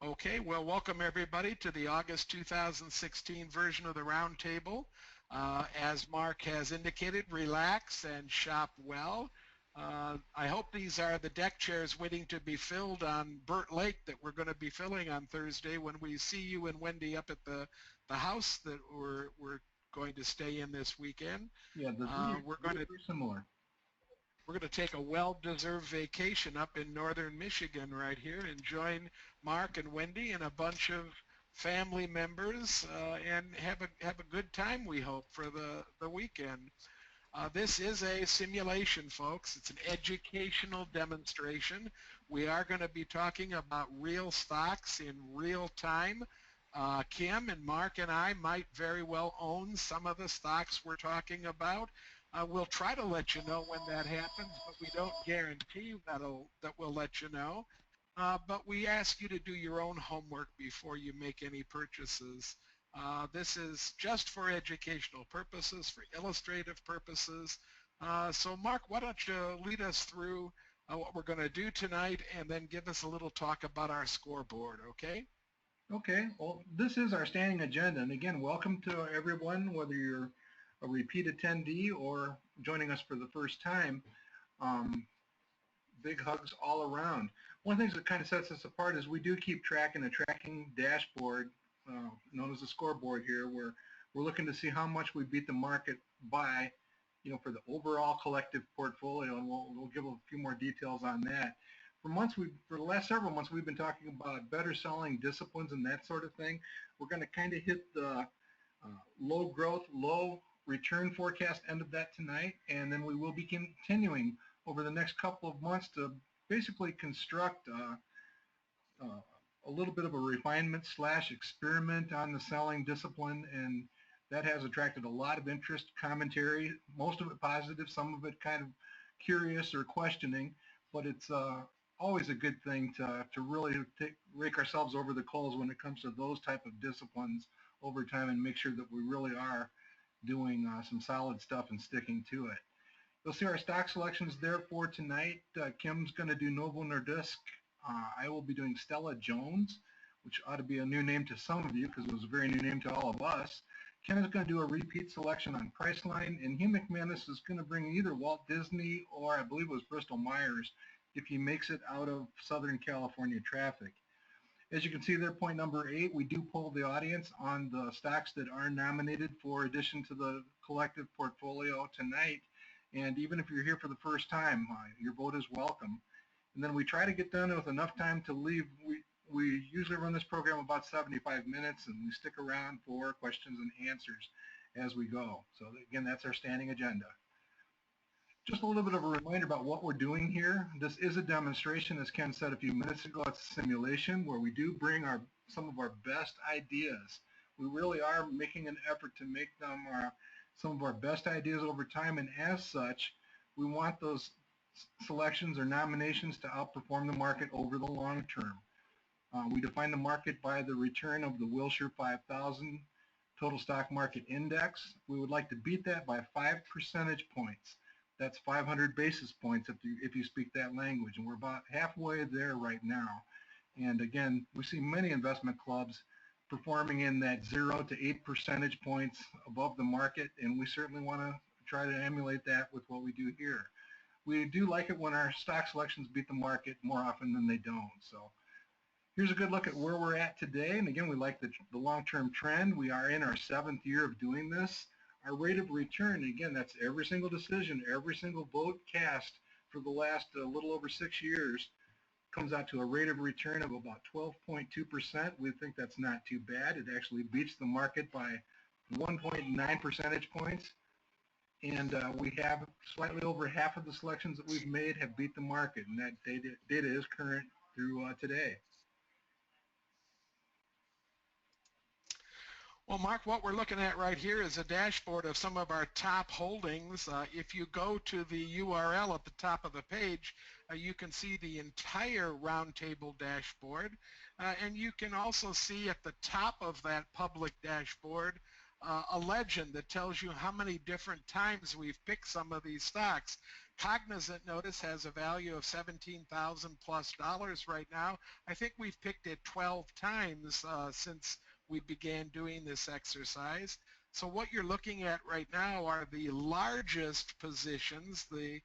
Okay, well, welcome everybody to the August 2016 version of the Roundtable. As Mark has indicated, relax and shop well. I hope these are the deck chairs waiting to be filled on Burt Lake that we're going to be filling on Thursday when we see you and Wendy up at the house that we're going to stay in this weekend. Yeah, we're going to do similar. We're going to take a well-deserved vacation up in northern Michigan right here and join Mark and Wendy and a bunch of family members and have a good time, we hope, for the weekend. This is a simulation, folks. It's an educational demonstration. We are going to be talking about real stocks in real time. Kim and Mark and I might very well own some of the stocks we're talking about. We'll try to let you know when that happens, but we don't guarantee that we'll let you know. But we ask you to do your own homework before you make any purchases. This is just for educational purposes, for illustrative purposes. So Mark, why don't you lead us through what we're going to do tonight and then give us a little talk about our scoreboard, okay? Okay, well, this is our standing agenda. And again, welcome to everyone, whether you're a repeat attendee or joining us for the first time. Big hugs all around. One of the things that kind of sets us apart is we do keep track in a tracking dashboard known as a scoreboard here, where we're looking to see how much we beat the market by, for the overall collective portfolio, and we'll give a few more details on that. For the last several months, we've been talking about better selling disciplines and that sort of thing. We're going to kind of hit the low growth, low return forecast end of that tonight, and then we will be continuing over the next couple of months to basically construct a little bit of a refinement / experiment on the selling discipline, and that has attracted a lot of interest, commentary, most of it positive, some of it kind of curious or questioning, but it's always a good thing to really rake ourselves over the coals when it comes to those type of disciplines over time and make sure that we really are doing some solid stuff and sticking to it. You'll see our stock selections there for tonight. Kim's going to do Novo Nordisk. I will be doing Stella Jones, which ought to be a new name to some of you because it was a very new name to all of us. Ken is going to do a repeat selection on Priceline, and Hugh McManus is going to bring either Walt Disney or I believe it was Bristol-Myers if he makes it out of Southern California traffic. As you can see there, point number 8, we do poll the audience on the stocks that are nominated for addition to the collective portfolio tonight. And even if you're here for the first time, your vote is welcome. And then we try to get done with enough time to leave. We usually run this program about 75 minutes, and we stick around for questions and answers as we go. So again, that's our standing agenda. Just a little bit of a reminder about what we're doing here. This is a demonstration, as Ken said a few minutes ago. It's a simulation where we do bring some of our best ideas. We really are making an effort to make them some of our best ideas over time, and as such, we want those selections or nominations to outperform the market over the long term. We define the market by the return of the Wilshire 5000 Total Stock Market Index. We would like to beat that by 5 percentage points. That's 500 basis points if you speak that language, and we're about halfway there right now. And again, we see many investment clubs performing in that 0 to 8 percentage points above the market, and we certainly want to try to emulate that with what we do here. We do like it when our stock selections beat the market more often than they don't. So here's a good look at where we're at today, and again, we like the long-term trend. We are in our 7th year of doing this. Our rate of return, again, that's every single decision, every single vote cast for the last little over 6 years, comes out to a rate of return of about 12.2%. We think that's not too bad. It actually beats the market by 1.9 percentage points. And we have slightly over half of the selections that we've made have beat the market, and that data is current through today. Well, Mark, what we're looking at right here is a dashboard of some of our top holdings. If you go to the URL at the top of the page, you can see the entire Roundtable dashboard, and you can also see at the top of that public dashboard a legend that tells you how many different times we've picked some of these stocks. Cognizant, notice, has a value of $17,000 plus right now. I think we've picked it 12 times since we began doing this exercise. So what you're looking at right now are the largest positions, the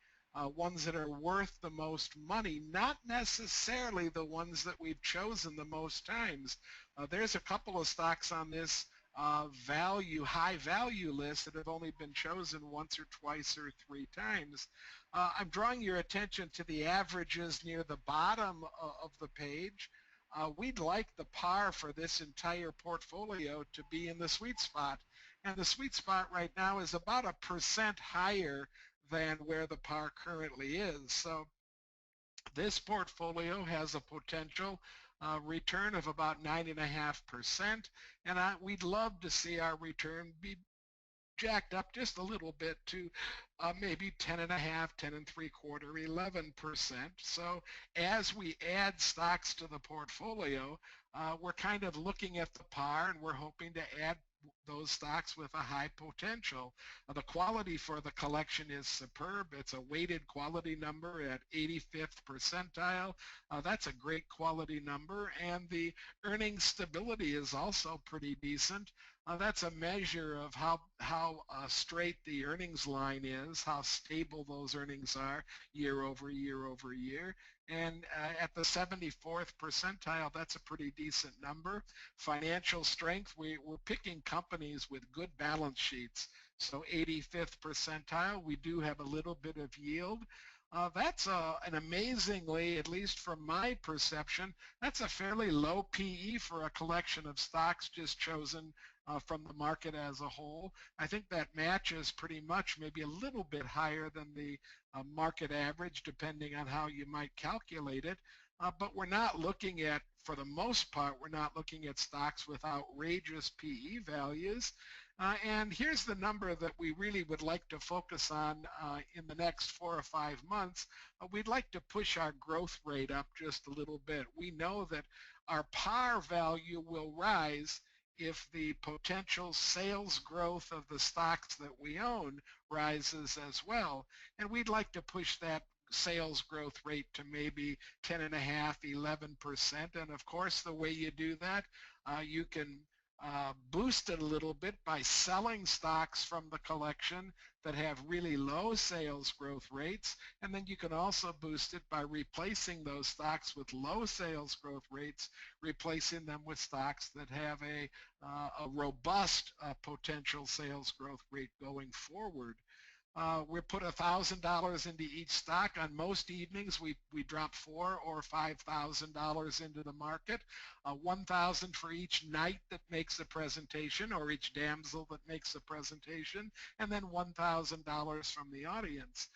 ones that are worth the most money, not necessarily the ones that we've chosen the most times. There's a couple of stocks on this high value list that have only been chosen once or twice or three times. I'm drawing your attention to the averages near the bottom of the page. We'd like the par for this entire portfolio to be in the sweet spot. And the sweet spot right now is about 1% higher than where the par currently is. So this portfolio has a potential return of about 9.5%, and we'd love to see our return be jacked up just a little bit to maybe 10.5, 10.75, 11%. So as we add stocks to the portfolio, we're kind of looking at the par, and we're hoping to add those stocks with a high potential. The quality for the collection is superb. It's a weighted quality number at 85th percentile. That's a great quality number, and the earnings stability is also pretty decent. That's a measure of how straight the earnings line is, how stable those earnings are year over year over year. And at the 74th percentile, that's a pretty decent number. Financial strength, we're picking companies with good balance sheets. So 85th percentile, we do have a little bit of yield. That's an amazingly, at least from my perception, that's a fairly low PE for a collection of stocks just chosen from the market as a whole. I think that matches pretty much, maybe a little bit higher than the market average, depending on how you might calculate it. But we're not looking at, for the most part, we're not looking at stocks with outrageous PE values. And here's the number that we really would like to focus on in the next 4 or 5 months. We'd like to push our growth rate up just a little bit. We know that our par value will rise if the potential sales growth of the stocks that we own rises as well. And we'd like to push that sales growth rate to maybe 10.5, 11%. And of course, the way you do that, you can boost it a little bit by selling stocks from the collection that have really low sales growth rates, and then you can also boost it by replacing those stocks with low sales growth rates, replacing them with stocks that have a robust potential sales growth rate going forward. We put $1,000 into each stock. On most evenings, we drop $4,000 or $5,000 into the market. $1,000 for each knight that makes a presentation, or each damsel that makes a presentation, and then $1,000 from the audience.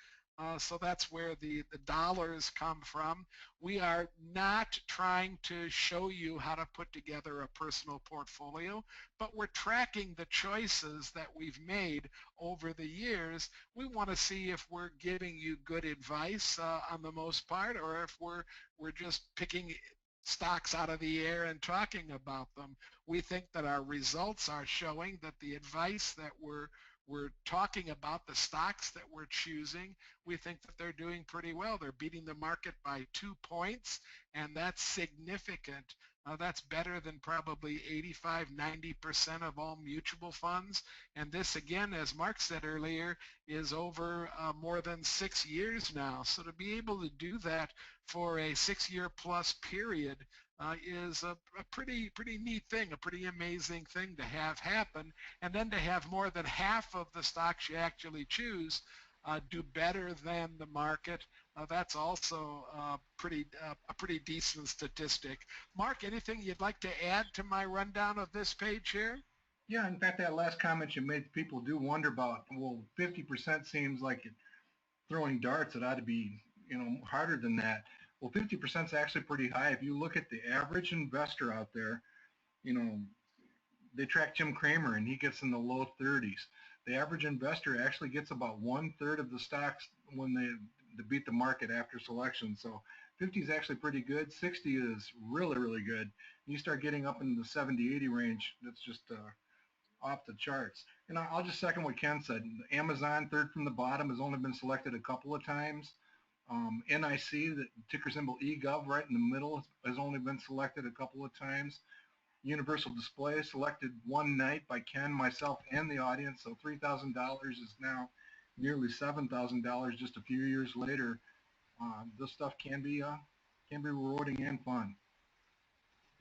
So that's where the dollars come from. We are not trying to show you how to put together a personal portfolio, but we're tracking the choices that we've made over the years. We want to see if we're giving you good advice on the most part, or if we're just picking stocks out of the air and talking about them. We think that our results are showing that the advice that we're talking about, the stocks that we're choosing, we think that they're doing pretty well. They're beating the market by 2 points, and that's significant. That's better than probably 85–90% of all mutual funds. And this, again, as Mark said earlier, is over more than 6 years now. So to be able to do that for a 6-year plus period is a pretty neat thing, a pretty amazing thing to have happen. And then to have more than half of the stocks you actually choose do better than the market, that's also a pretty decent statistic. Mark, anything you'd like to add to my rundown of this page here? Yeah, in fact, that last comment you made, people do wonder about, well, 50% seems like throwing darts. It ought to be, harder than that. Well, 50% is actually pretty high. If you look at the average investor out there, they track Jim Cramer, and he gets in the low 30s. The average investor actually gets about 1/3 of the stocks when they beat the market after selection. So 50 is actually pretty good. 60 is really, really good. You start getting up into the 70, 80 range, that's just off the charts. And I'll just second what Ken said. Amazon, third from the bottom, has only been selected a couple of times. NIC, the ticker symbol EGOV, right in the middle, has only been selected a couple of times. Universal Display, selected one night by Ken, myself, and the audience. So $3,000 is now nearly $7,000 just a few years later. This stuff can be rewarding and fun.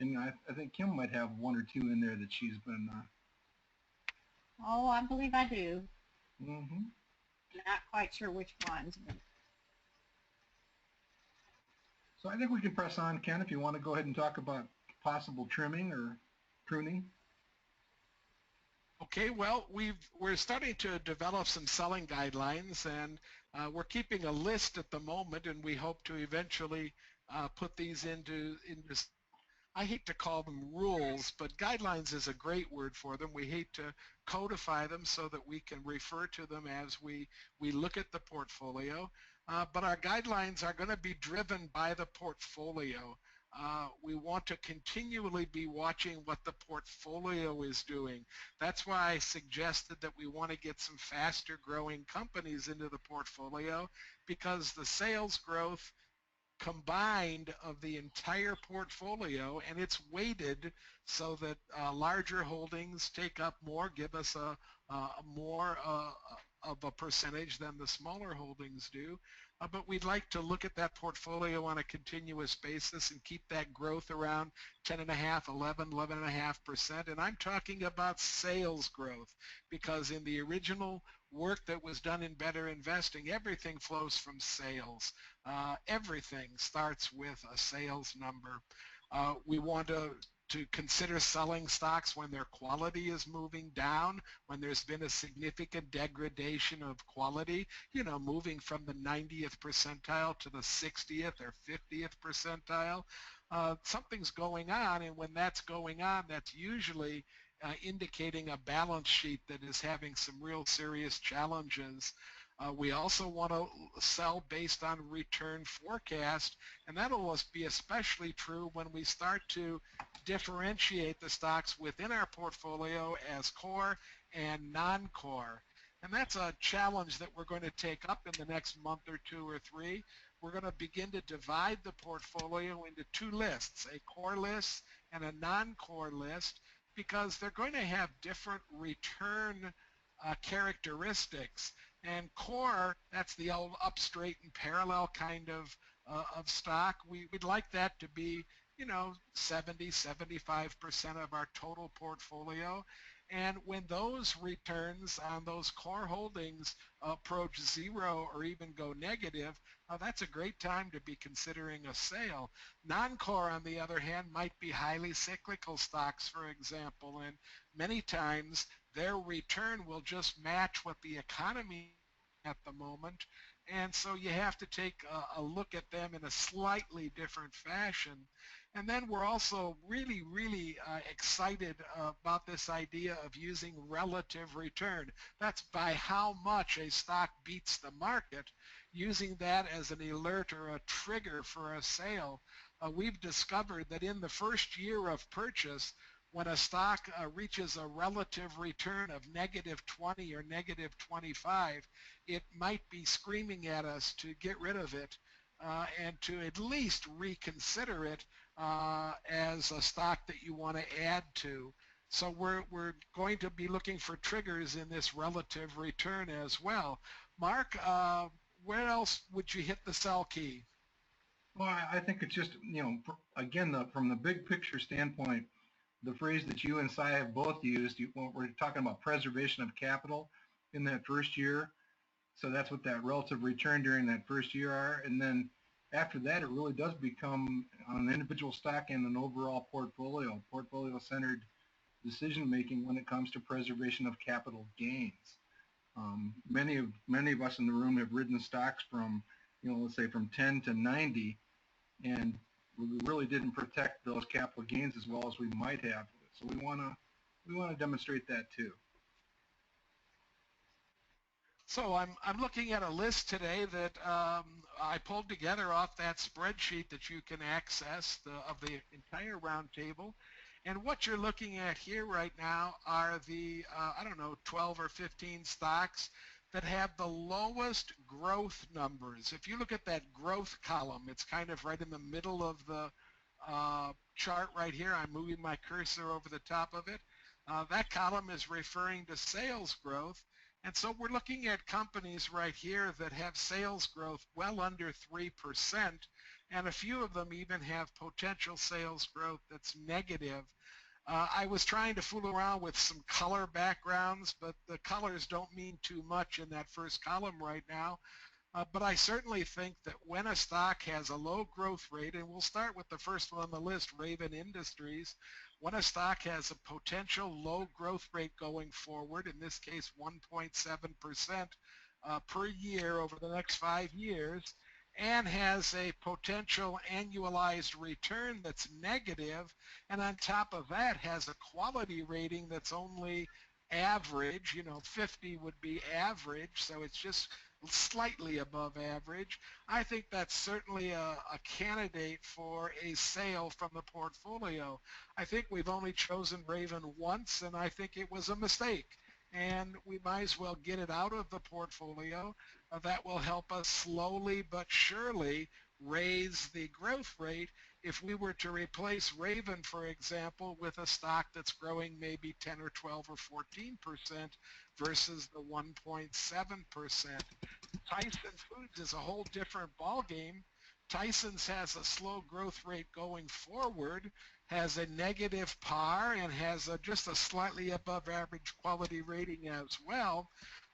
And I think Kim might have one or two in there that she's been. Oh, I believe I do. Mm-hmm. Not quite sure which ones. But... So I think we can press on, Ken, if you want to go ahead and talk about possible trimming or pruning. Okay, well, we're starting to develop some selling guidelines, and we're keeping a list at the moment, and we hope to eventually put these into I hate to call them rules, but guidelines is a great word for them. We hate to codify them so that we can refer to them as we look at the portfolio. But our guidelines are going to be driven by the portfolio. We want to continually be watching what the portfolio is doing. That's why I suggested that we want to get some faster growing companies into the portfolio, because the sales growth combined of the entire portfolio, and it's weighted so that larger holdings take up more, give us a more of a percentage than the smaller holdings do. But we'd like to look at that portfolio on a continuous basis and keep that growth around 10.5, 11, 11.5%. And I'm talking about sales growth, because in the original work that was done in Better Investing, everything flows from sales. Everything starts with a sales number. We want to consider selling stocks when their quality is moving down, when there's been a significant degradation of quality, you know, moving from the 90th percentile to the 60th or 50th percentile. Something's going on, and when that's going on, that's usually indicating a balance sheet that is having some real serious challenges. We also want to sell based on return forecast, and that'll be especially true when we start to differentiate the stocks within our portfolio as core and non-core. And that's a challenge that we're going to take up in the next month or two or three. We're going to begin to divide the portfolio into two lists, a core list and a non-core list, because they're going to have different return characteristics. And core, that's the old up, straight, and parallel kind of stock. We'd like that to be, you know, 70, 75% of our total portfolio. And when those returns on those core holdings approach zero or even go negative, that's a great time to be considering a sale. Non-core, on the other hand, might be highly cyclical stocks, for example, and many times their return will just match what the economy at the moment, and so you have to take a look at them in a slightly different fashion. And then we're also really, really excited about this idea of using relative return. That's by how much a stock beats the market, using that as an alert or a trigger for a sale. We've discovered that in the first year of purchase, when a stock reaches a relative return of -20 or -25, it might be screaming at us to get rid of it and to at least reconsider it as a stock that you want to add to. So we're going to be looking for triggers in this relative return as well. Mark, where else would you hit the sell key? Well, I think it's just, you know, again, from the big picture standpoint, the phrase that you and Si have both used, we're talking about preservation of capital in that first year. So that's what that relative return during that first year are. And then after that, it really does become an individual stock and an overall portfolio-centered decision-making when it comes to preservation of capital gains. Many of us in the room have ridden stocks from, you know, let's say from 10 to 90, and we really didn't protect those capital gains as well as we might have. So we want to demonstrate that too. So I'm looking at a list today that I pulled together off that spreadsheet that you can access of the entire roundtable. And what you're looking at here right now are the, I don't know, 12 or 15 stocks that have the lowest growth numbers. If you look at that growth column, it's kind of right in the middle of the chart right here. I'm moving my cursor over the top of it. That column is referring to sales growth. And so we're looking at companies right here that have sales growth well under 3%, and a few of them even have potential sales growth that's negative. I was trying to fool around with some color backgrounds, but the colors don't mean too much in that first column right now. But I certainly think that when a stock has a low growth rate, and we'll start with the first one on the list, Raven Industries, when a stock has a potential low growth rate going forward, in this case 1.7% per year over the next 5 years, and has a potential annualized return that's negative, and on top of that has a quality rating that's only average, 50 would be average, so it's just slightly above average. I think that's certainly a candidate for a sale from the portfolio. I think we've only chosen Raven once, and I think it was a mistake. And we might as well get it out of the portfolio. That will help us slowly but surely raise the growth rate if we were to replace Raven, for example, with a stock that's growing maybe 10 or 12 or 14% versus the 1.7%. Tyson Foods is a whole different ballgame. Tyson's has a slow growth rate going forward, has a negative PAR, and has just a slightly above average quality rating as well.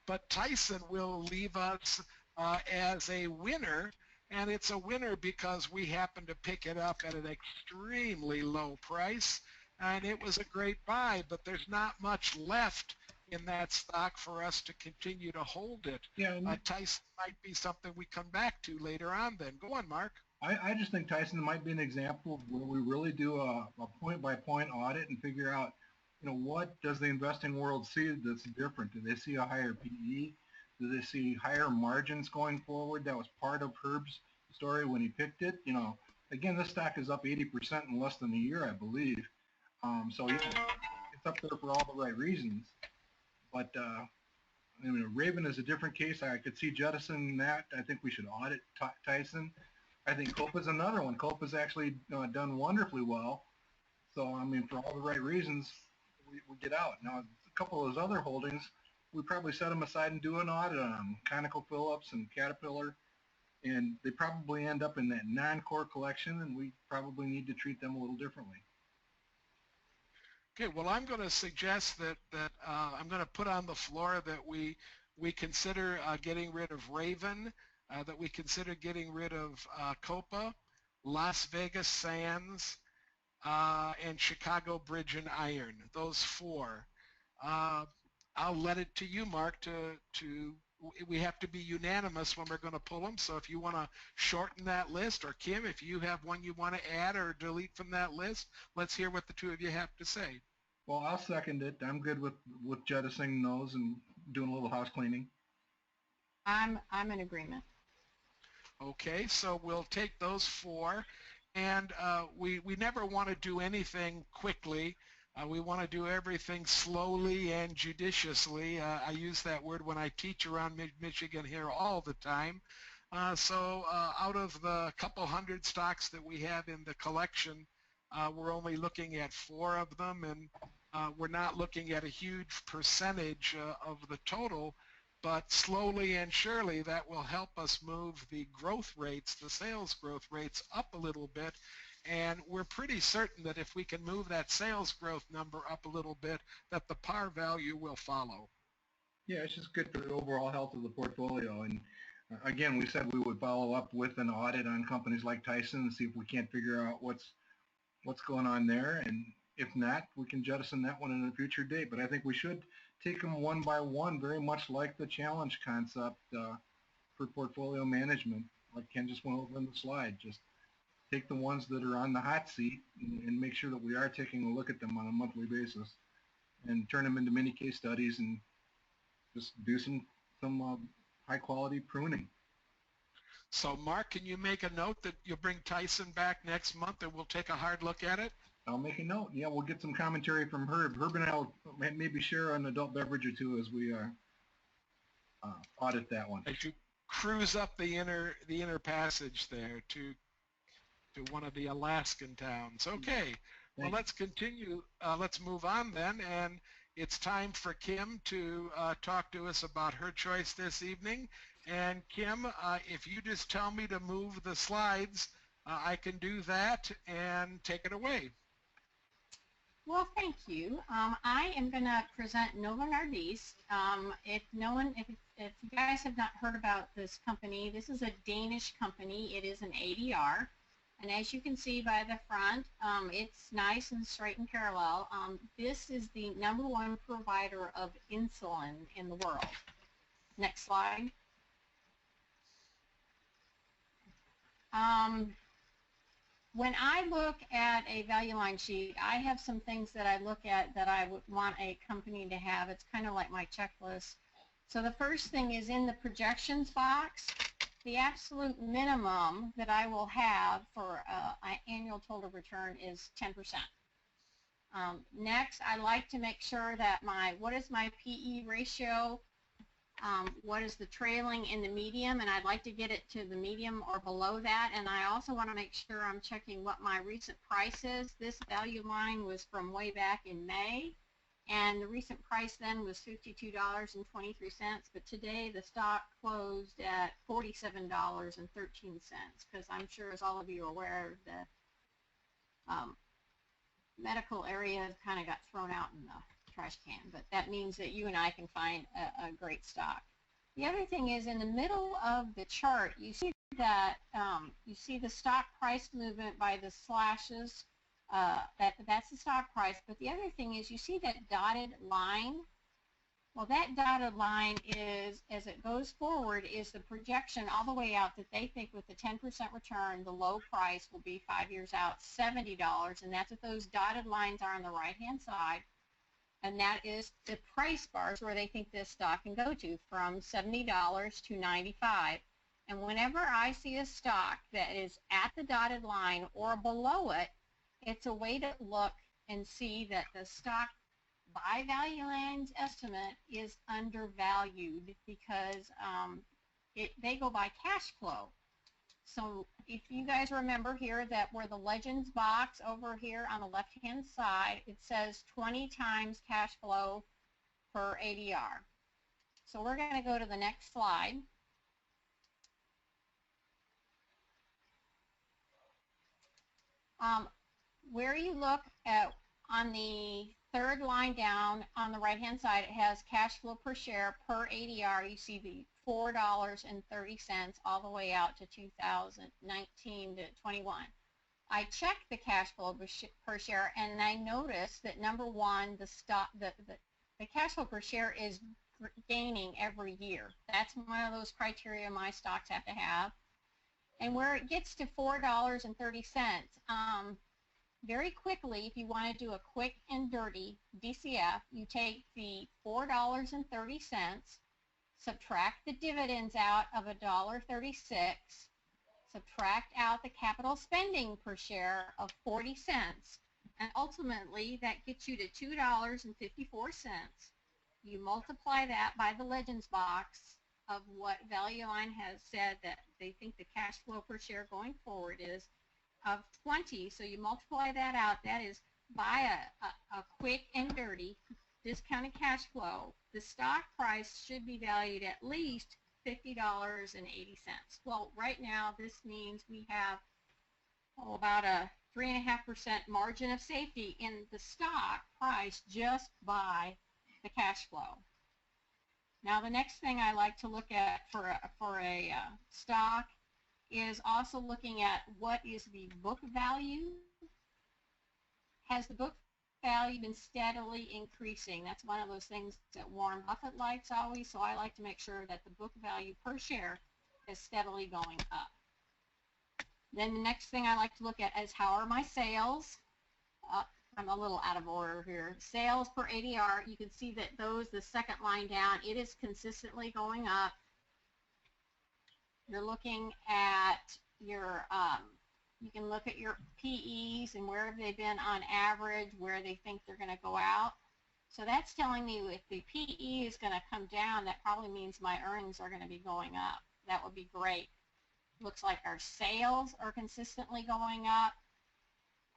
But Tyson will leave us as a winner, and it's a winner because we happen to pick it up at an extremely low price, and it was a great buy, but there's not much left in that stock for us to continue to hold it. Yeah, Tyson might be something we come back to later on then. Go on, Mark. I just think Tyson might be an example of where we really do a point-by-point audit and figure out, what does the investing world see that's different? Do they see a higher PE? Do they see higher margins going forward? That was part of Herb's story when he picked it. Again, this stock is up 80% in less than a year, I believe. So yeah, it's up there for all the right reasons. But Raven is a different case. I could see jettisoning that. I think we should audit Tyson. I think Copa's another one. Copa's actually done wonderfully well. So, for all the right reasons, we get out. Now, a couple of those other holdings, we probably set them aside and do an audit on them. ConocoPhillips and Caterpillar, and they probably end up in that non-core collection, and we probably need to treat them a little differently. Okay, well, I'm going to suggest that I'm going to put on the floor that we consider getting rid of Raven, that we consider getting rid of Copa, Las Vegas Sands, and Chicago Bridge and Iron. Those 4. I'll let it to you, Mark, we have to be unanimous when we're going to pull them. So if you want to shorten that list, or Kim, if you have one you want to add or delete from that list, let's hear what the two of you have to say. Well, I'll second it. I'm good with jettisoning those and doing a little house cleaning. I'm in agreement. Okay, so we'll take those 4, and we never want to do anything quickly. We want to do everything slowly and judiciously. I use that word when I teach around Michigan here all the time. So out of the couple hundred stocks that we have in the collection, we're only looking at 4 of them, and we're not looking at a huge percentage of the total, but slowly and surely that will help us move the growth rates, the sales growth rates, up a little bit. And we're pretty certain that if we can move that sales growth number up a little bit, that the par value will follow. Yeah, it's just good for the overall health of the portfolio. And again, we said we would follow up with an audit on companies like Tyson and see if we can't figure out what's going on there. And if not, we can jettison that one in a future date. But I think we should take them one by one, very much like the challenge concept for portfolio management, like Ken just went over in the slide. Just take the ones that are on the hot seat and make sure that we are taking a look at them on a monthly basis and turn them into mini case studies and just do some high quality pruning. So Mark, can you make a note that you'll bring Tyson back next month and we'll take a hard look at it? I'll make a note. Yeah, we'll get some commentary from Herb. Herb and I will maybe share an adult beverage or two as we audit that one. As you cruise up the inner passage there to one of the Alaskan towns. Okay, well, let's continue. Let's move on then, and it's time for Kim to talk to us about her choice this evening. And Kim, if you just tell me to move the slides, I can do that, and take it away. Well, thank you. I am going to present Novo Nordisk. If you guys have not heard about this company, this is a Danish company. It is an ADR. And as you can see by the front, it's nice and straight and parallel. This is the #1 provider of insulin in the world. Next slide. When I look at a value line sheet, I have some things that I look at that I would want a company to have. It's kind of like my checklist. So the first thing is in the projections box. The absolute minimum that I will have for an annual total return is 10%. Next, I like to make sure that what is my PE ratio, what is the trailing in the medium, and I'd like to get it to the medium or below that. And I also want to make sure I'm checking what my recent price is. This value line was from way back in May. And the recent price then was $52.23, but today the stock closed at $47.13, because I'm sure, as all of you are aware, the medical area kind of got thrown out in the trash can, but that means that you and I can find a great stock. The other thing is, in the middle of the chart, you see that you see the stock price movement by the slashes. That's the stock price. But the other thing is, you see that dotted line? Well, that dotted line is, as it goes forward, is the projection all the way out that they think with the 10% return, the low price will be 5 years out, $70, and that's what those dotted lines are on the right-hand side. And that is the price bars where they think this stock can go to, from $70 to $95. And whenever I see a stock that is at the dotted line or below it, it's a way to look and see that the stock by Value Line's estimate is undervalued, because they go by cash flow. So if you guys remember here that where the Legends box over here on the left-hand side, it says 20 times cash flow per ADR. So we're going to go to the next slide. Where you look at on the third line down on the right-hand side, it has cash flow per share per ADR. You see the $4.30 all the way out to 2019 to 21. I checked the cash flow per share, and I noticed that #1, the cash flow per share is gaining every year. That's one of those criteria my stocks have to have. And where it gets to $4.30, very quickly, if you want to do a quick and dirty DCF, you take the $4.30, subtract the dividends out of $1.36, subtract out the capital spending per share of 40 cents, and ultimately that gets you to $2.54. You multiply that by the Legends box of what Value Line has said that they think the cash flow per share going forward is of 20. So you multiply that out. That is, by a quick and dirty discounted cash flow, the stock price should be valued at least $50.80. Well, right now this means we have about a 3.5% margin of safety in the stock price just by the cash flow. Now the next thing I like to look at for a stock is also looking at what is the book value. Has the book value been steadily increasing? That's one of those things that Warren Buffett likes always, so I like to make sure that the book value per share is steadily going up. Then the next thing I like to look at is how are my sales. I'm a little out of order here. Sales per ADR, you can see that the second line down, it is consistently going up. You're looking at your You can look at your PEs and where have they been on average, where they think they're going to go out. So that's telling me if the PE is going to come down, that probably means my earnings are going to be going up. That would be great. Looks like our sales are consistently going up.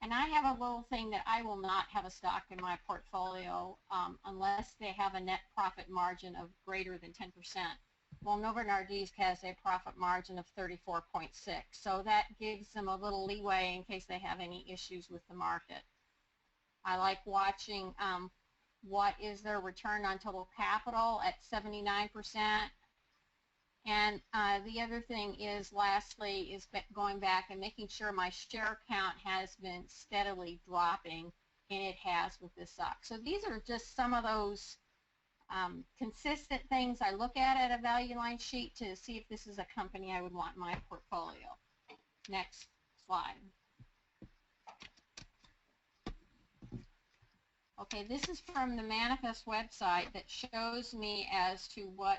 And I have a little thing that I will not have a stock in my portfolio unless they have a net profit margin of greater than 10%. Well, Novo Nordisk has a profit margin of 34.6, so that gives them a little leeway in case they have any issues with the market. I like watching what is their return on total capital at 79%. And the other thing is, lastly, is going back and making sure my share count has been steadily dropping, and it has with this stock. So these are just some of those consistent things I look at a value line sheet to see if this is a company I would want in my portfolio. Next slide. Okay, this is from the Manifest website that shows me as to what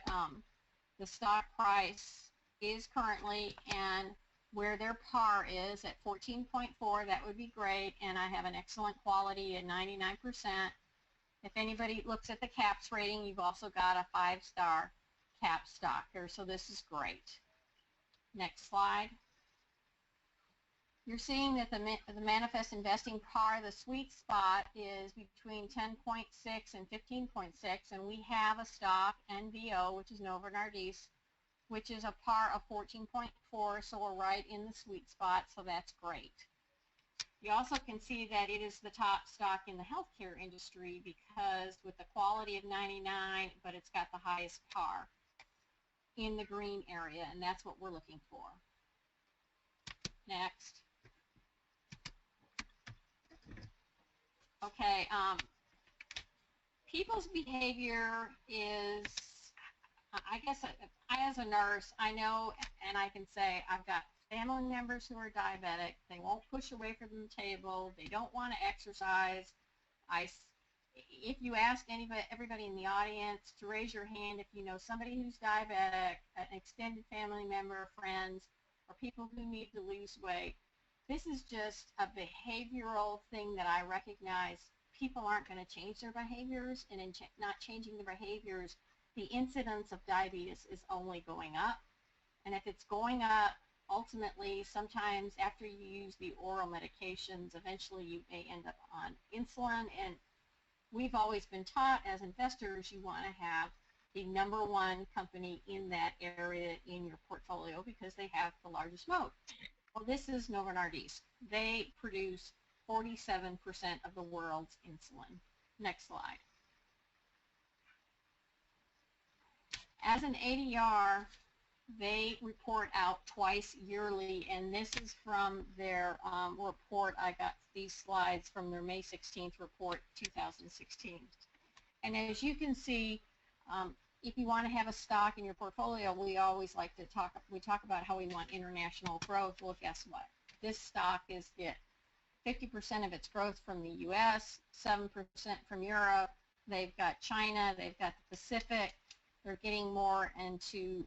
the stock price is currently and where their par is at 14.4. That would be great, and I have an excellent quality at 99%. If anybody looks at the CAPS rating, you've also got a 5-star CAPS stock here, so this is great. Next slide. You're seeing that the Manifest Investing par, the sweet spot, is between 10.6 and 15.6, and we have a stock, NVO, which is Novo Nordisk, which is a par of 14.4, so we're right in the sweet spot, so that's great. You also can see that it is the top stock in the healthcare industry because with the quality of 99, but it's got the highest par in the green area, and that's what we're looking for. Next. Okay, people's behavior is, I guess, I as a nurse, I know and I can say I've got family members who are diabetic. They won't push away from the table. They don't want to exercise. If you ask everybody in the audience to raise your hand if you know somebody who's diabetic, an extended family member, friends, or people who need to lose weight, this is just a behavioral thing that I recognize. People aren't going to change their behaviors, and in not changing their behaviors, the incidence of diabetes is only going up. And if it's going up, ultimately, sometimes after you use the oral medications, eventually you may end up on insulin. And we've always been taught as investors, you want to have the #1 company in that area in your portfolio because they have the largest moat. Well, this is Novo Nordisk. They produce 47% of the world's insulin. Next slide. As an ADR, they report out twice yearly, and this is from their report. I got these slides from their May 16th report, 2016. And as you can see, if you want to have a stock in your portfolio, we always like to talk about how we want international growth. Well, guess what? This stock is get 50% of its growth from the U.S., 7% from Europe. They've got China, they've got the Pacific. They're getting more into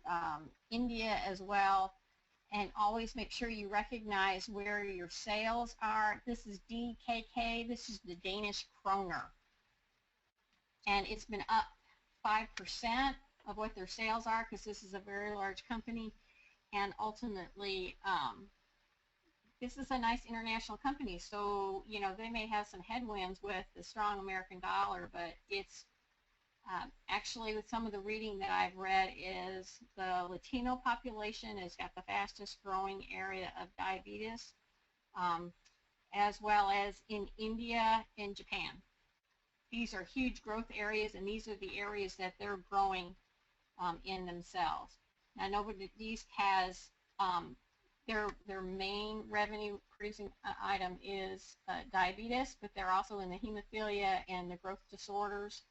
India as well. And always make sure you recognize where your sales are. This is DKK. This is the Danish kroner. And it's been up 5% of what their sales are because this is a very large company. And ultimately, this is a nice international company. So, you know, they may have some headwinds with the strong American dollar, but it's actually, with some of the reading that I've read, is the Latino population has got the fastest growing area of diabetes, as well as in India and Japan. These are huge growth areas, and these are the areas that they're growing in themselves. Now, Novo Nordisk has their main revenue producing item is diabetes, but they're also in the hemophilia and the growth disorders.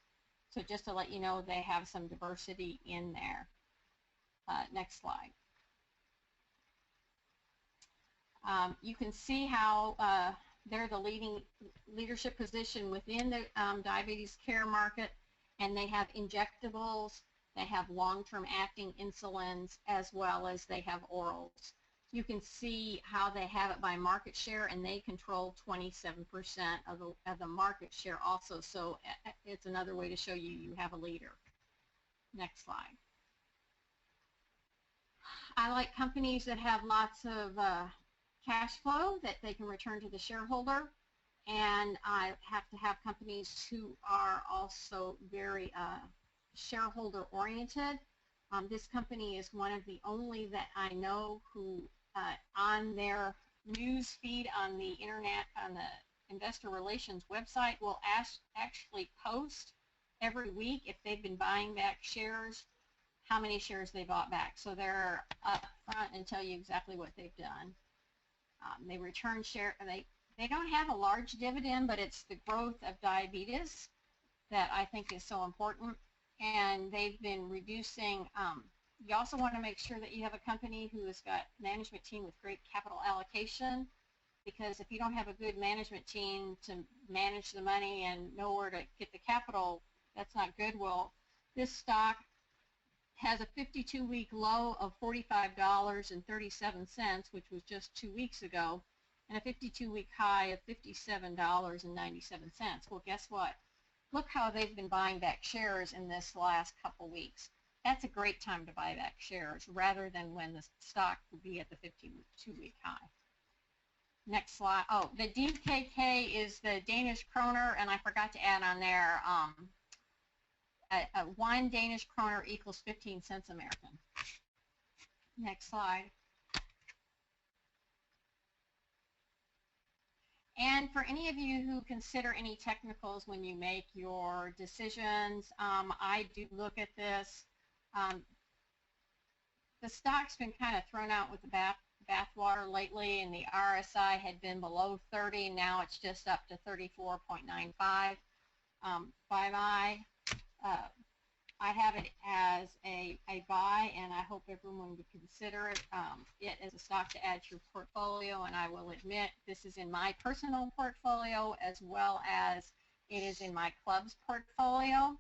So just to let you know, they have some diversity in there. Next slide. You can see how they're the leadership position within the diabetes care market, and they have injectables, they have long-term acting insulins, as well as they have orals. you can see how they have it by market share, and they control 27% of the market share also. So it's another way to show you have a leader. Next slide. I like companies that have lots of cash flow that they can return to the shareholder, and I have to have companies who are also very shareholder oriented. This company is one of the only that I know who on their news feed on the internet, on the investor relations website, will actually post every week if they've been buying back shares, how many shares they bought back. So they're up front and tell you exactly what they've done. They return share, they don't have a large dividend, but it's the growth of diabetes that I think is so important. And they've been reducing, you also want to make sure that you have a company who has got management team with great capital allocation, because if you don't have a good management team to manage the money and know where to get the capital, that's not good. Well, this stock has a 52-week low of $45.37, which was just 2 weeks ago, and a 52-week high of $57.97. Well, guess what? Look how they've been buying back shares in this last couple weeks. That's a great time to buy back shares rather than when the stock would be at the 52-week high. Next slide. Oh, the DKK is the Danish kroner, and I forgot to add on there, 1 Danish kroner equals 15 cents American. Next slide. And for any of you who consider any technicals when you make your decisions, I do look at this. The stock's been kind of thrown out with the bathwater lately, and the RSI had been below 30. Now it's just up to 34.95. I have it as a buy, and I hope everyone would consider it as a stock to add to your portfolio. And I will admit this is in my personal portfolio as well as it is in my club's portfolio.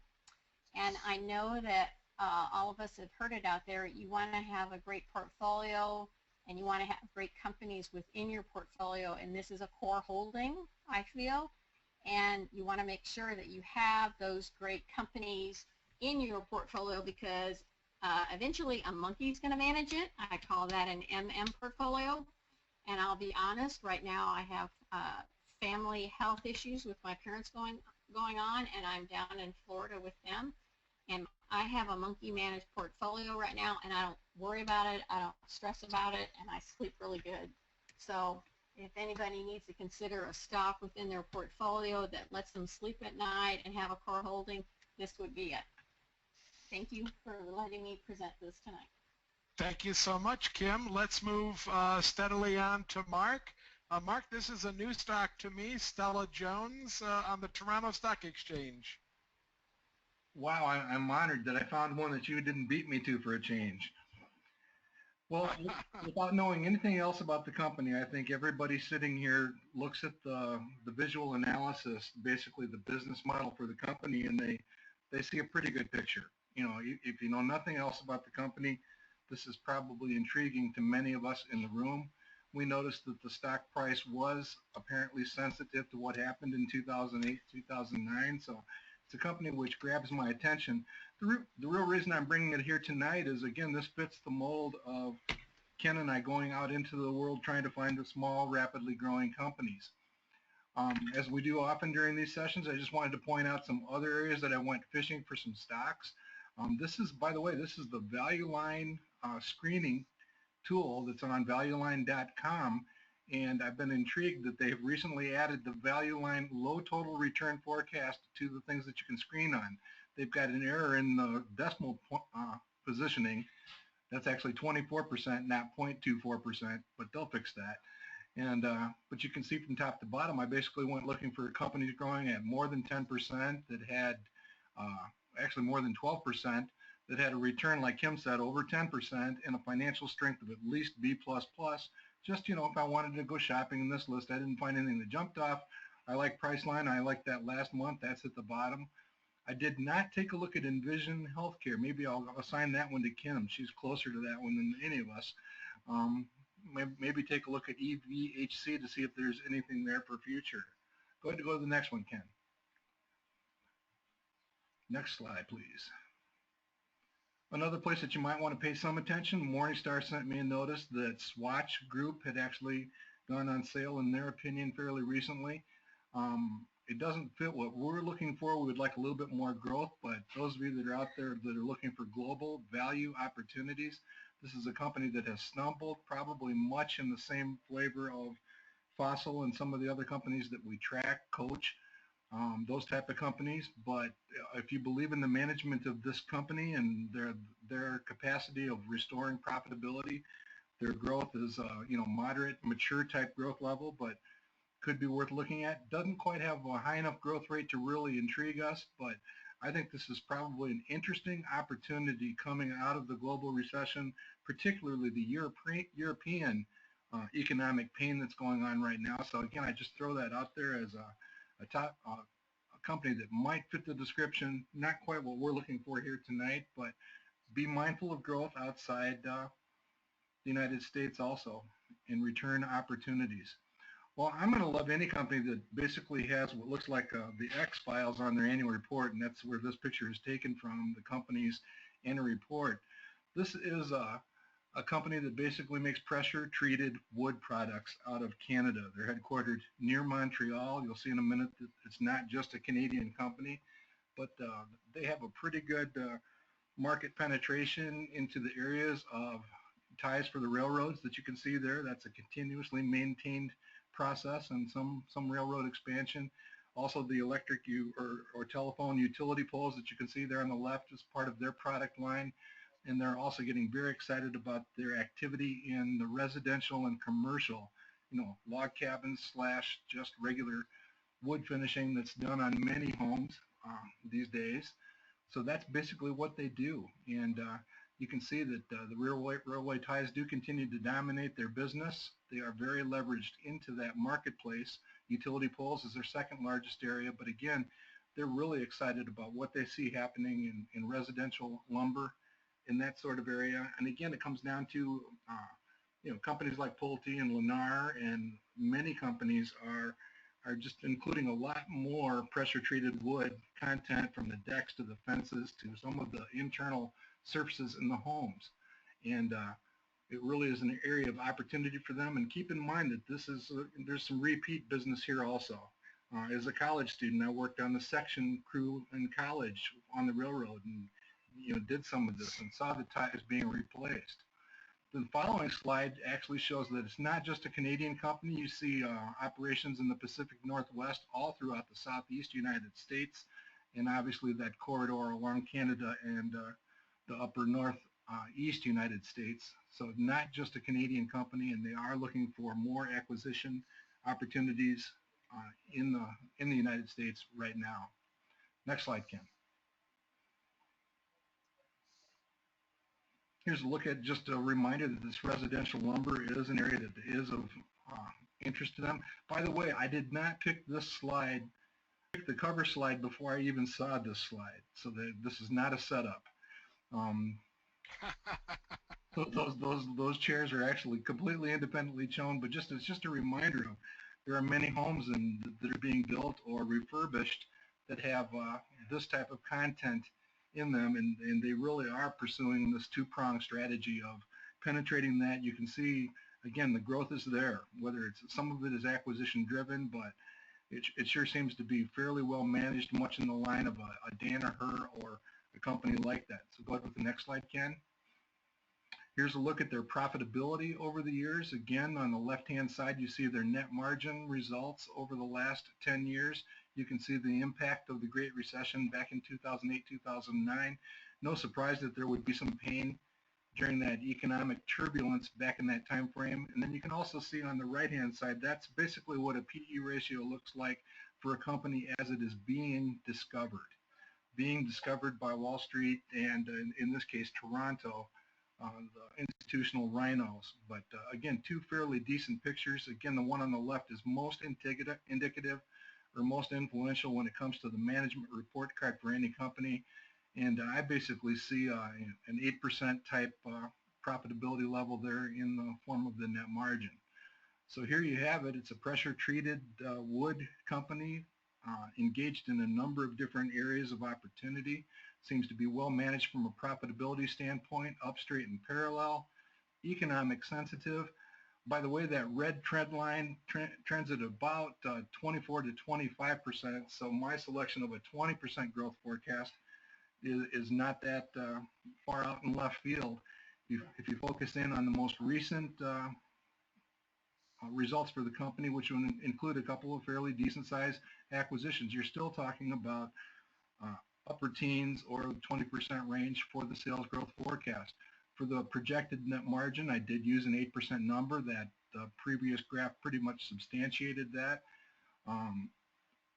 And I know that all of us have heard it out there. You want to have a great portfolio, and you want to have great companies within your portfolio, and this is a core holding, I feel. And you want to make sure that you have those great companies in your portfolio, because eventually a monkey's going to manage it. I call that an MM portfolio. And I'll be honest, right now I have family health issues with my parents going on, and I'm down in Florida with them. And I have a monkey managed portfolio right now, and I don't worry about it, I don't stress about it, and I sleep really good. So if anybody needs to consider a stock within their portfolio that lets them sleep at night and have a core holding, this would be it. Thank you for letting me present this tonight. Thank you so much, Kim. Let's move steadily on to Mark. Mark, this is a new stock to me, Stella Jones, on the Toronto Stock Exchange. Wow, I'm honored that I found one that you didn't beat me to for a change. Well, without knowing anything else about the company, I think everybody sitting here looks at the visual analysis, basically the business model for the company, and they see a pretty good picture. You know, if you know nothing else about the company, this is probably intriguing to many of us in the room. We noticed that the stock price was apparently sensitive to what happened in 2008, 2009, so it's a company which grabs my attention. The real reason I'm bringing it here tonight is, again, this fits the mold of Ken and I going out into the world trying to find the small, rapidly growing companies. As we do often during these sessions, I just wanted to point out some other areas that I went fishing for some stocks. This is, by the way, this is the Value Line screening tool that's on valueline.com, and I've been intrigued that they've recently added the Value Line low total return forecast to the things that you can screen on. They've got an error in the decimal positioning. That's actually 24%, not 0.24%, but they'll fix that. And but you can see from top to bottom, I basically went looking for companies growing at more than 10% that had actually more than 12%, that had a return, like Kim said, over 10%, and a financial strength of at least B++. Just, you know, if I wanted to go shopping in this list, I didn't find anything that jumped off. I like Priceline. I like that last month. That's at the bottom. I did not take a look at Envision Healthcare. Maybe I'll assign that one to Kim. She's closer to that one than any of us. maybe take a look at EVHC to see if there's anything there for future. Go ahead and go to the next one, Ken. Next slide, please. Another place that you might want to pay some attention, Morningstar sent me a notice that Swatch Group had actually gone on sale, in their opinion, fairly recently. It doesn't fit what we're looking for. We would like a little bit more growth, but those of you that are out there that are looking for global value opportunities, this is a company that has stumbled, probably much in the same flavor of Fossil and some of the other companies that we track, Coach, those type of companies. But if you believe in the management of this company and their capacity of restoring profitability, their growth is moderate, mature type growth level, but could be worth looking at. Doesn't quite have a high enough growth rate to really intrigue us, but I think this is probably an interesting opportunity coming out of the global recession, particularly the European economic pain that's going on right now. So again, I just throw that out there as a top a company that might fit the description. Not quite what we're looking for here tonight, but be mindful of growth outside the United States also, and return opportunities. Well, I'm going to love any company that basically has what looks like the X files on their annual report, and that's where this picture is taken from, the company's annual report. This is a company that basically makes pressure-treated wood products out of Canada. They're headquartered near Montreal. You'll see in a minute that it's not just a Canadian company, but they have a pretty good market penetration into the areas of ties for the railroads that you can see there. That's a continuously maintained process and some railroad expansion. Also the electric or telephone utility poles that you can see there on the left is part of their product line. And they're also getting very excited about their activity in the residential and commercial, log cabins / just regular wood finishing that's done on many homes these days. So that's basically what they do. And you can see that the railway ties do continue to dominate their business. They are very leveraged into that marketplace. Utility poles is their second largest area, but again, they're really excited about what they see happening in residential lumber in that sort of area. And again, it comes down to companies like Pulte and Lennar, and many companies are just including a lot more pressure-treated wood content, from the decks to the fences to some of the internal surfaces in the homes. And it really is an area of opportunity for them. And keep in mind that there's some repeat business here also. As a college student, I worked on the section crew in college on the railroad, and did some of this and saw the ties being replaced. The following slide actually shows that it's not just a Canadian company. You see operations in the Pacific Northwest, all throughout the Southeast United States, and obviously that corridor along Canada and the upper northeast United States. So not just a Canadian company, and they are looking for more acquisition opportunities in the United States right now. Next slide, Ken. Here's a look at just a reminder that this residential lumber is an area that is of interest to them. By the way, I did not pick this slide, pick the cover slide before I even saw this slide, so that this is not a setup. Those chairs are actually completely independently shown, but it's just a reminder of there are many homes that are being built or refurbished that have this type of content in them, and they really are pursuing this two-pronged strategy of penetrating that. You can see, again, the growth is there, whether it's some of it is acquisition driven, but it sure seems to be fairly well managed, much in the line of a Danaher or a company like that. So go ahead with the next slide, Ken. Here's a look at their profitability over the years. Again, on the left-hand side, you see their net margin results over the last 10 years. You can see the impact of the Great Recession back in 2008, 2009. No surprise that there would be some pain during that economic turbulence back in that time frame. And then you can also see on the right-hand side, that's basically what a PE ratio looks like for a company as it is being discovered by Wall Street and, in this case, Toronto, the institutional rhinos. But again, two fairly decent pictures. Again, the one on the left is most indicative or most influential when it comes to the management report card for any company. And I basically see an 8% type profitability level there in the form of the net margin. So here you have it. It's a pressure-treated wood company engaged in a number of different areas of opportunity. Seems to be well managed from a profitability standpoint, up, straight, and parallel, economic sensitive. By the way, that red trend line trends at about 24 to 25%. So my selection of a 20% growth forecast is not that far out in left field. If you focus in on the most recent results for the company, which would include a couple of fairly decent sized acquisitions, you're still talking about upper teens or 20% range for the sales growth forecast. For the projected net margin, I did use an 8% number. That previous graph pretty much substantiated that.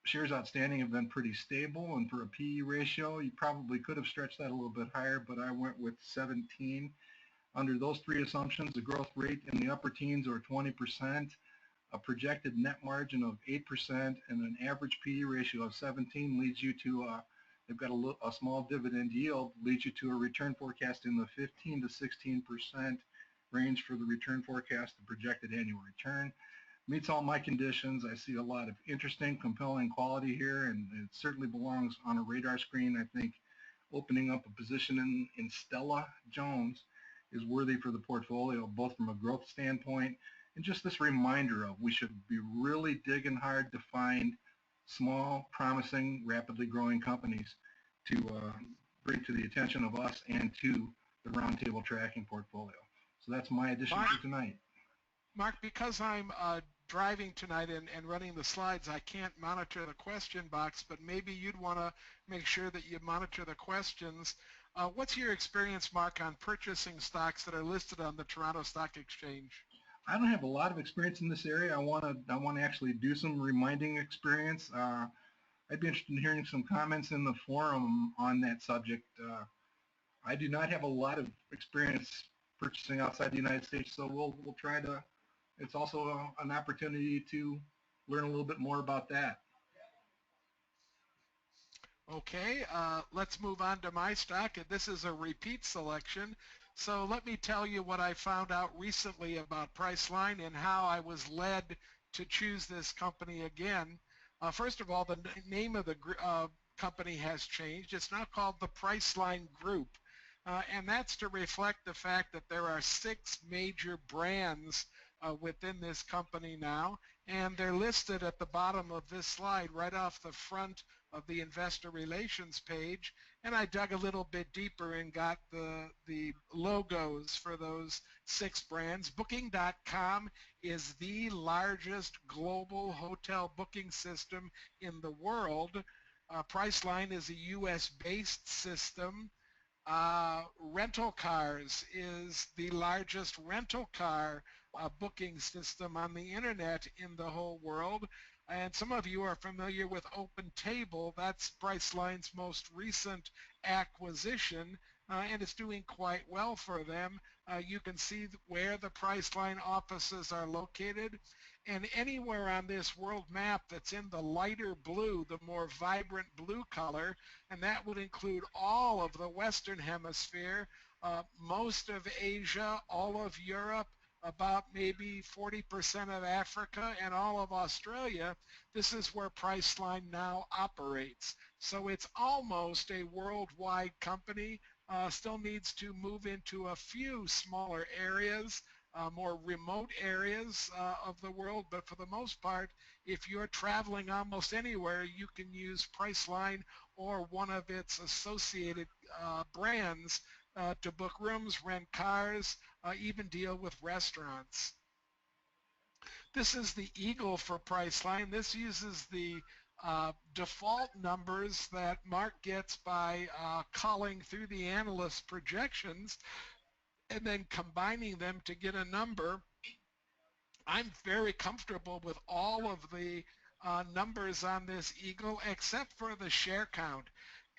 Shares outstanding have been pretty stable, and for a PE ratio, you probably could have stretched that a little bit higher, but I went with 17. Under those three assumptions, the growth rate in the upper teens or 20%, a projected net margin of 8%, and an average PE ratio of 17 leads you to they've got a small dividend yield, leads you to a return forecast in the 15 to 16% range for the return forecast, the projected annual return. Meets all my conditions. I see a lot of interesting, compelling quality here, and it certainly belongs on a radar screen. I think opening up a position in Stella Jones is worthy for the portfolio, both from a growth standpoint and just this reminder of we should be really digging hard to find small, promising, rapidly growing companies to bring to the attention of us and to the roundtable tracking portfolio. So that's my addition for tonight. Mark, because I'm driving tonight and running the slides, I can't monitor the question box, but maybe you'd want to make sure that you monitor the questions. What's your experience, Mark, on purchasing stocks that are listed on the Toronto Stock Exchange? I don't have a lot of experience in this area. I want to actually do some reminding experience. I'd be interested in hearing some comments in the forum on that subject. I do not have a lot of experience purchasing outside the United States, so we'll try to. It's also an opportunity to learn a little bit more about that. Okay, let's move on to my stock. This is a repeat selection. So let me tell you what I found out recently about Priceline and how I was led to choose this company again. First of all, the name of the company has changed. It's now called the Priceline Group. And that's to reflect the fact that there are 6 major brands within this company now, and they're listed at the bottom of this slide right off the front of the investor relations page. And I dug a little bit deeper and got the logos for those 6 brands. Booking.com is the largest global hotel booking system in the world. Priceline is a US-based system. Rental Cars is the largest rental car booking system on the internet in the whole world. And some of you are familiar with OpenTable. That's Priceline's most recent acquisition, and it's doing quite well for them. You can see where the Priceline offices are located, and anywhere on this world map that's in the lighter blue, the more vibrant blue color, and that would include all of the Western Hemisphere, most of Asia, all of Europe, about maybe 40% of Africa, and all of Australia. This is where Priceline now operates. So it's almost a worldwide company. Still needs to move into a few smaller areas, more remote areas of the world, but for the most part, if you're traveling almost anywhere, you can use Priceline or one of its associated brands to book rooms, rent cars, even deal with restaurants. This is the Eagle for Priceline. This uses the default numbers that Mark gets by calling through the analyst projections and then combining them to get a number. I'm very comfortable with all of the numbers on this Eagle except for the share count.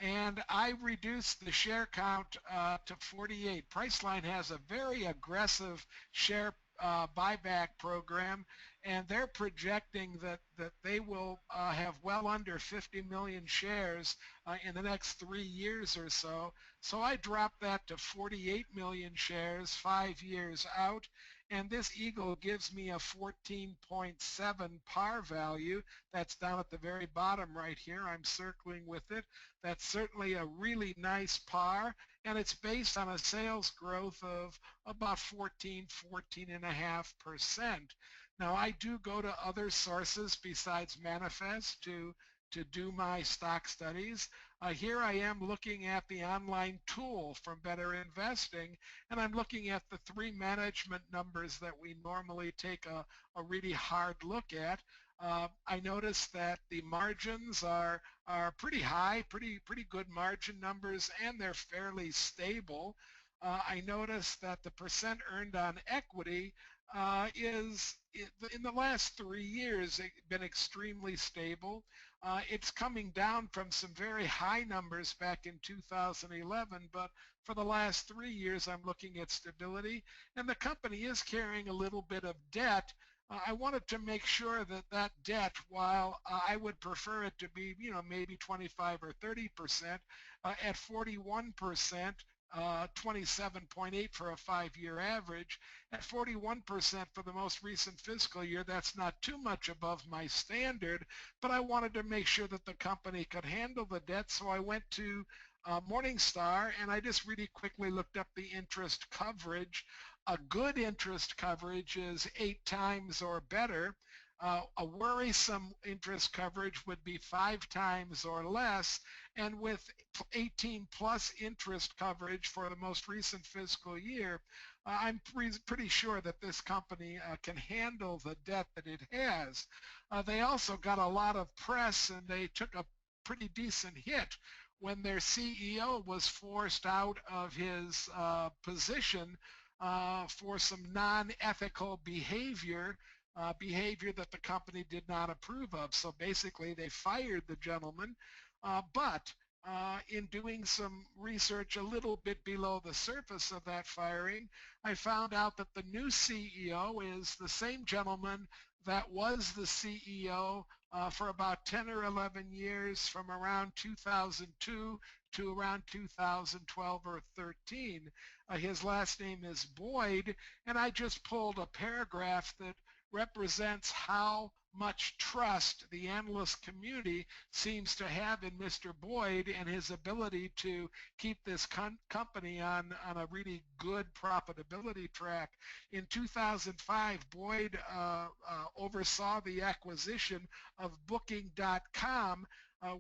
And I reduced the share count to 48. Priceline has a very aggressive share buyback program, and they're projecting that they will have well under 50 million shares in the next 3 years or so. So I dropped that to 48 million shares 5 years out, and this eagle gives me a 14.7 par value. That's down at the very bottom right here. I'm circling with it. That's certainly a really nice par, and it's based on a sales growth of about 14.5%. Now, I do go to other sources besides Manifest to do my stock studies. Here I am looking at the online tool from Better Investing, and I'm looking at the 3 management numbers that we normally take a really hard look at. I noticed that the margins are pretty high, pretty good margin numbers, and they're fairly stable. I noticed that the percent earned on equity is in the last 3 years been extremely stable. It's coming down from some very high numbers back in 2011, but for the last 3 years I'm looking at stability, and the company is carrying a little bit of debt. I wanted to make sure that that debt, while I would prefer it to be, maybe 25 or 30%, at 41%, 27.8 for a 5-year average. At 41% for the most recent fiscal year, that's not too much above my standard, but I wanted to make sure that the company could handle the debt, so I went to Morningstar, and I just really quickly looked up the interest coverage. A good interest coverage is 8 times or better. A worrisome interest coverage would be 5 times or less, and with 18 plus interest coverage for the most recent fiscal year, I'm pretty sure that this company can handle the debt that it has. They also got a lot of press, and they took a pretty decent hit when their CEO was forced out of his position for some non-ethical behavior that the company did not approve of. So basically they fired the gentleman, but in doing some research a little bit below the surface of that firing, I found out that the new CEO is the same gentleman that was the CEO for about 10 or 11 years, from around 2002 to around 2012 or 13. His last name is Boyd, and I just pulled a paragraph that represents how much trust the analyst community seems to have in Mr. Boyd and his ability to keep this company on a really good profitability track. In 2005, Boyd oversaw the acquisition of Booking.com,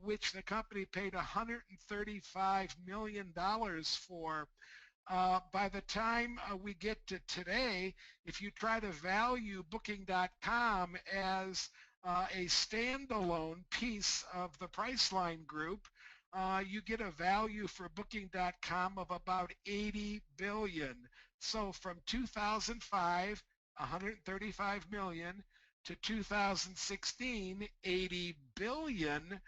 which the company paid $135 million for. By the time we get to today, if you try to value Booking.com as a standalone piece of the Priceline Group, you get a value for Booking.com of about $80 billion. So from 2005, $135 million, to 2016, $80 billion.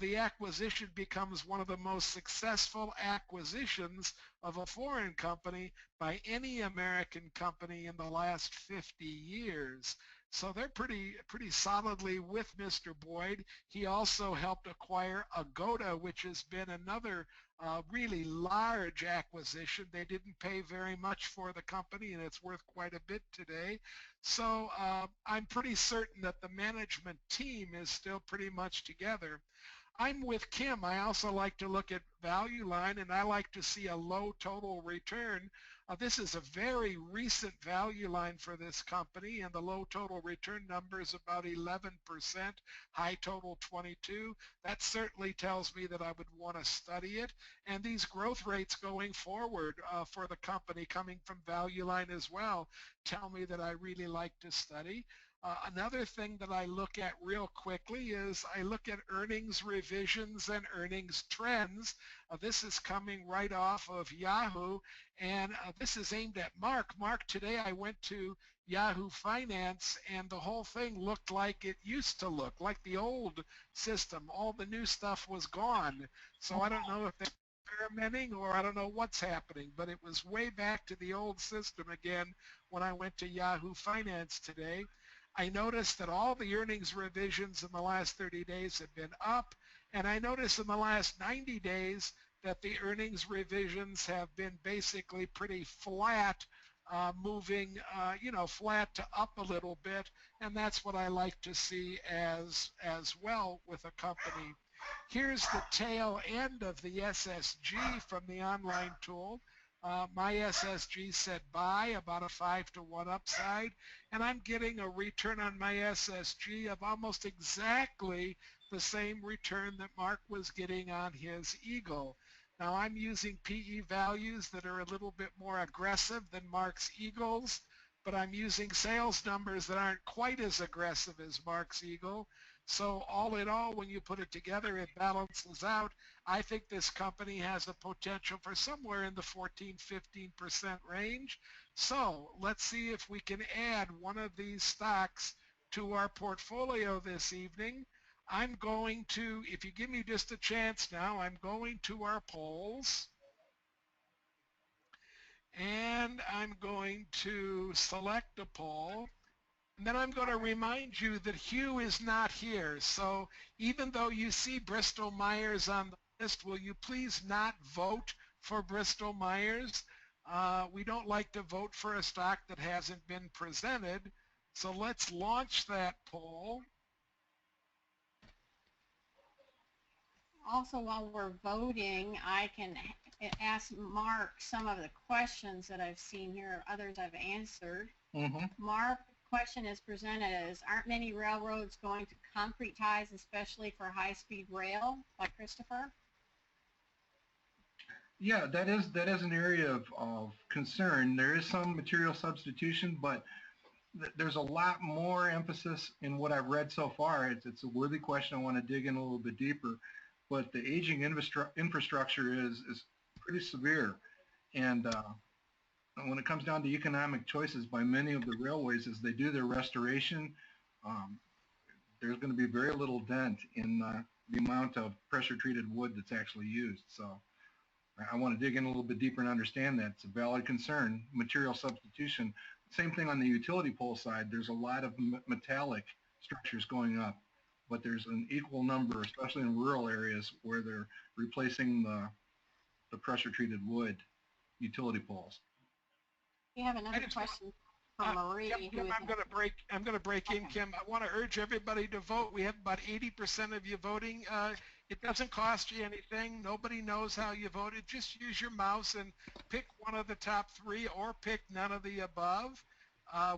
The acquisition becomes one of the most successful acquisitions of a foreign company by any American company in the last 50 years. So they're pretty solidly with Mr. Boyd. He also helped acquire Agoda, which has been another really large acquisition. They didn't pay very much for the company, and it's worth quite a bit today. So I'm pretty certain that the management team is still pretty much together. I'm with Kim. I also like to look at value line, and I like to see a low total return. This is a very recent value line for this company, and the low total return number is about 11%, high total 22. That certainly tells me that I would want to study it. And these growth rates going forward for the company coming from value line as well tell me that I really like to study. Another thing that I look at real quickly is I look at earnings revisions and earnings trends. This is coming right off of Yahoo, and this is aimed at Mark. Mark, today I went to Yahoo Finance, and the whole thing looked like it used to look, like the old system. All the new stuff was gone. So I don't know if they're experimenting or I don't know what's happening, but it was way back to the old system again when I went to Yahoo Finance today. I noticed that all the earnings revisions in the last 30 days have been up, and I noticed in the last 90 days that the earnings revisions have been basically pretty flat, moving, flat to up a little bit, and that's what I like to see as well with a company. Here's the tail end of the SSG from the online tool. My SSG said buy, about a 5-to-1 upside, and I'm getting a return on my SSG of almost exactly the same return that Mark was getting on his Eagle. Now I'm using PE values that are a little bit more aggressive than Mark's Eagles, but I'm using sales numbers that aren't quite as aggressive as Mark's Eagle. So all in all, when you put it together, it balances out. I think this company has a potential for somewhere in the 14-15% range. So let's see if we can add one of these stocks to our portfolio this evening. I'm going to, if you give me just a chance now, I'm going to our polls. And I'm going to select a poll. And then I'm going to remind you that Hugh is not here. So even though you see Bristol-Myers on the list, will you please not vote for Bristol-Myers? We don't like to vote for a stock that hasn't been presented. So let's launch that poll. Also, while we're voting, I can ask Mark some of the questions that I've seen here, others I've answered. Mark, question is presented as, aren't many railroads going to concrete ties, especially for high-speed rail, by Christopher? Yeah, that is an area of concern. There is some material substitution, but there's a lot more emphasis in what I've read so far. It's a worthy question. I want to dig in a little bit deeper, but the aging infrastructure is pretty severe, and when it comes down to economic choices by many of the railways as they do their restoration, there's going to be very little dent in the amount of pressure-treated wood that's actually used. So I want to dig in a little bit deeper and understand that. It's a valid concern. Material substitution. Same thing on the utility pole side. There's a lot of metallic structures going up, but there's an equal number, especially in rural areas, where they're replacing the pressure-treated wood utility poles. We have another question from Marie. Kim, I'm going to break in, Kim. I want to urge everybody to vote. We have about 80% of you voting. It doesn't cost you anything. Nobody knows how you voted. Just use your mouse and pick one of the top three or pick none of the above.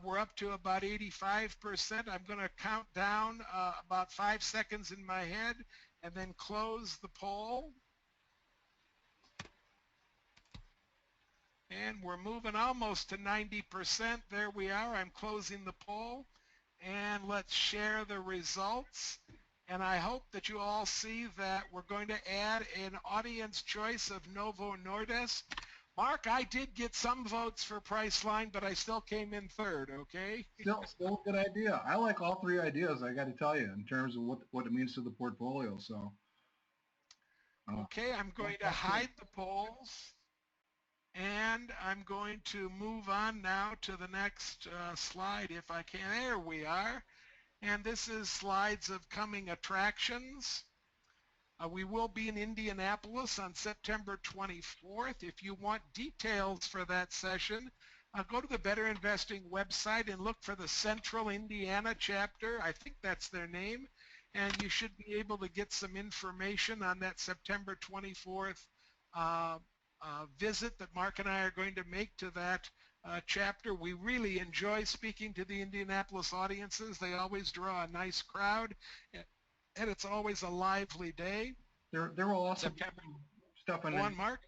We're up to about 85%. I'm going to count down about 5 seconds in my head and then close the poll. And we're moving almost to 90%. There we are. I'm closing the poll. And let's share the results. And I hope that you all see that we're going to add an audience choice of Novo Nordisk. Mark, I did get some votes for Priceline, but I still came in third, okay? Still a good idea. I like all three ideas, I got to tell you, in terms of what it means to the portfolio. So. Okay, I'm going to hide the polls. And I'm going to move on now to the next slide if I can. There we are. And this is slides of coming attractions. We will be in Indianapolis on September 24th. If you want details for that session, go to the Better Investing website and look for the Central Indiana chapter. I think that's their name. And you should be able to get some information on that September 24th visit that Mark and I are going to make to that chapter. We really enjoy speaking to the Indianapolis audiences. They always draw a nice crowd, and it's always a lively day. There will also be stuff on one, Mark.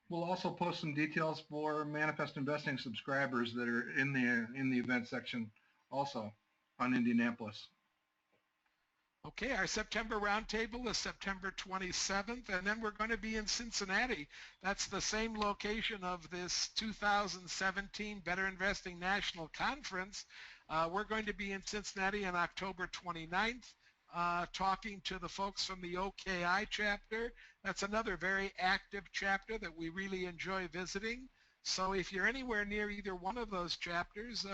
We'll also post some details for Manifest Investing subscribers that are in the event section also on Indianapolis. Okay, our September roundtable is September 27th, and then we're going to be in Cincinnati. That's the same location of this 2017 Better Investing National Conference. We're going to be in Cincinnati on October 29th, talking to the folks from the OKI chapter. That's another very active chapter that we really enjoy visiting. So if you're anywhere near either one of those chapters,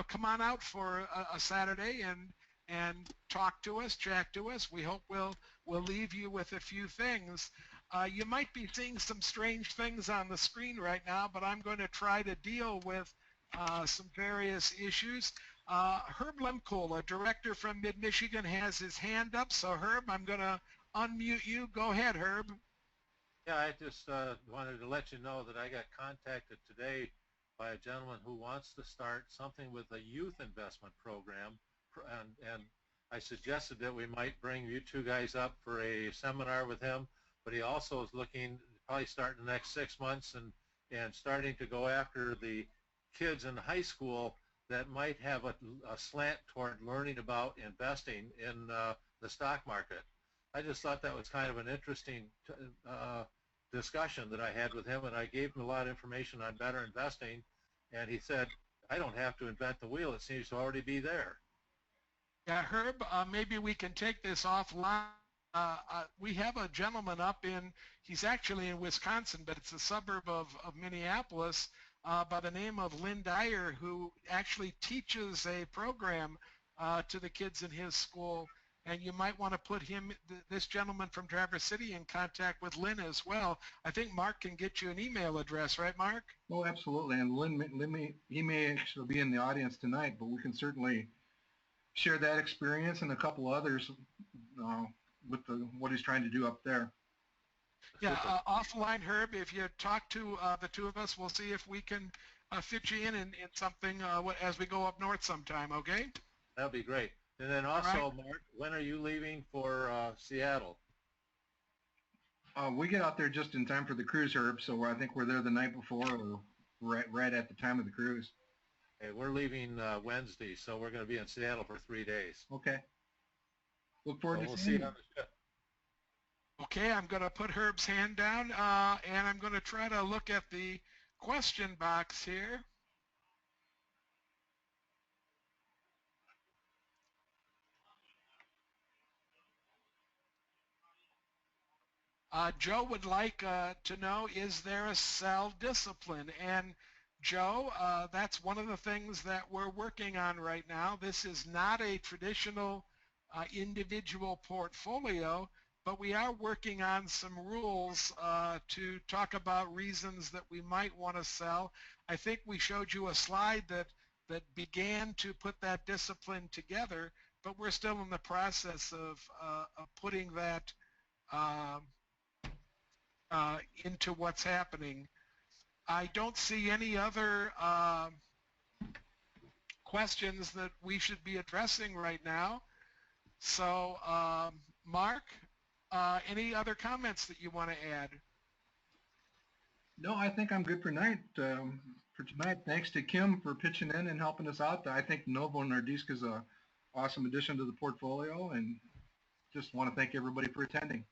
come on out for a Saturday and talk to us, chat to us. We hope we'll leave you with a few things. You might be seeing some strange things on the screen right now, but I'm going to try to deal with some various issues. Herb Lemkool, a director from Mid-Michigan, has his hand up. So Herb, I'm going to unmute you. Go ahead, Herb. Yeah, I just wanted to let you know that I got contacted today by a gentleman who wants to start something with a youth investment program, and I suggested that we might bring you two guys up for a seminar with him, but he also is looking probably start in the next 6 months and starting to go after the kids in high school that might have a slant toward learning about investing in the stock market. I just thought that was kind of an interesting discussion that I had with him, and I gave him a lot of information on better investing, and he said, I don't have to invent the wheel. It seems to already be there. Yeah, Herb, maybe we can take this offline. We have a gentleman up he's actually in Wisconsin, but it's a suburb of Minneapolis, by the name of Lynn Dyer, who actually teaches a program to the kids in his school. And you might want to put this gentleman from Traverse City, in contact with Lynn as well. I think Mark can get you an email address, right, Mark? Oh, absolutely. And Lynn he may actually be in the audience tonight, but we can certainly share that experience and a couple others with what he's trying to do up there. Yeah, offline, Herb, if you talk to the two of us, we'll see if we can fit you in something as we go up north sometime, okay? That'd be great. And then also, right. Mark, when are you leaving for Seattle? We get out there just in time for the cruise, Herb, so I think we're there the night before or right at the time of the cruise. Okay, we're leaving Wednesday, so we're going to be in Seattle for 3 days. Okay. Look forward to seeing you on the ship. Okay, I'm going to put Herb's hand down, and I'm going to try to look at the question box here. Joe would like to know, is there a sell discipline? And Joe, that's one of the things that we're working on right now. This is not a traditional individual portfolio, but we are working on some rules to talk about reasons that we might want to sell. I think we showed you a slide that began to put that discipline together, but we're still in the process of putting that into what's happening. I don't see any other questions that we should be addressing right now. So, Mark, any other comments that you want to add? No, I think I'm good for tonight. Thanks to Kim for pitching in and helping us out. I think Novo Nordisk is an awesome addition to the portfolio, and just want to thank everybody for attending.